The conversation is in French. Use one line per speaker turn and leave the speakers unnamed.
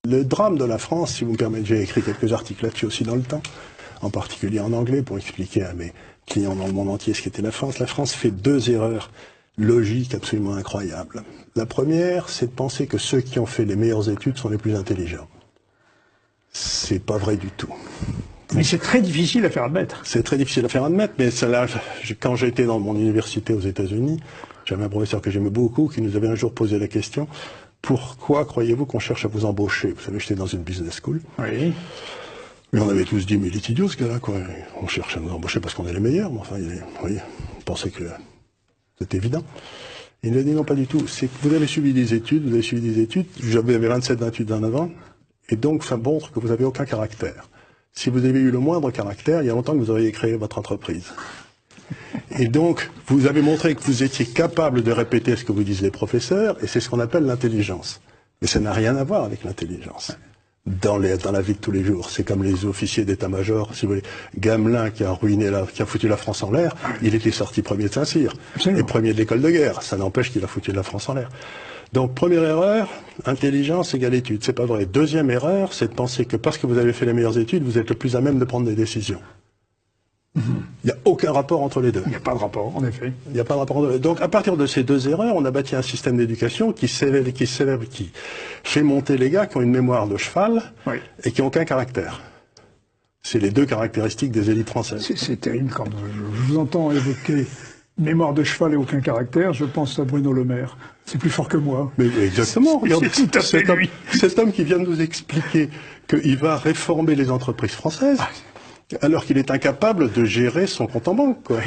Le drame de la France, si vous me permettez, j'ai écrit quelques articles là-dessus aussi dans le temps, en particulier en anglais, pour expliquer à mes clients dans le monde entier ce qu'était la France. La France fait deux erreurs logiques absolument incroyables. La première, c'est de penser que ceux qui ont fait les meilleures études sont les plus intelligents. C'est pas vrai du tout.
Mais c'est très difficile à faire admettre.
C'est très difficile à faire admettre, mais là, quand j'étais dans mon université aux États-Unis, j'avais un professeur que j'aimais beaucoup qui nous avait un jour posé la question: pourquoi croyez-vous qu'on cherche à vous embaucher? Vous savez, j'étais dans une business school.
Oui.
Mais on avait tous dit, mais il est idiot ce gars-là, quoi. On cherche à nous embaucher parce qu'on est les meilleurs, mais enfin, oui, on pensait que c'était évident. Il nous a dit non, pas du tout. C'est que vous avez suivi des études, j'avais 27-28 ans avant, et donc ça montre que vous n'avez aucun caractère. Si vous avez eu le moindre caractère, il y a longtemps que vous auriez créé votre entreprise. Et donc, vous avez montré que vous étiez capable de répéter ce que vous disent les professeurs, et c'est ce qu'on appelle l'intelligence. Mais ça n'a rien à voir avec l'intelligence. Dans la vie de tous les jours. C'est comme les officiers d'état-major, si vous voulez. Gamelin qui a foutu la France en l'air, il était sorti premier de Saint-Cyr. Et premier de l'école de guerre. Ça n'empêche qu'il a foutu la France en l'air. Donc, première erreur, intelligence égale études. C'est pas vrai. Deuxième erreur, c'est de penser que parce que vous avez fait les meilleures études, vous êtes le plus à même de prendre des décisions. Il n'y a aucun rapport entre les deux.
Il n'y a pas de rapport, en effet.
Il n'y a pas de rapport entre les deux. Donc, à partir de ces deux erreurs, on a bâti un système d'éducation qui fait monter les gars qui ont une mémoire de cheval et qui n'ont aucun caractère. C'est les deux caractéristiques des élites françaises.
C'est terrible quand je vous entends évoquer mémoire de cheval et aucun caractère, je pense à Bruno Le Maire. C'est plus fort que moi.
Mais exactement. Regardez,
c'est tout à fait lui.
Cet homme qui vient de nous expliquer qu'il va réformer les entreprises françaises, alors qu'il est incapable de gérer son compte en banque, quoi.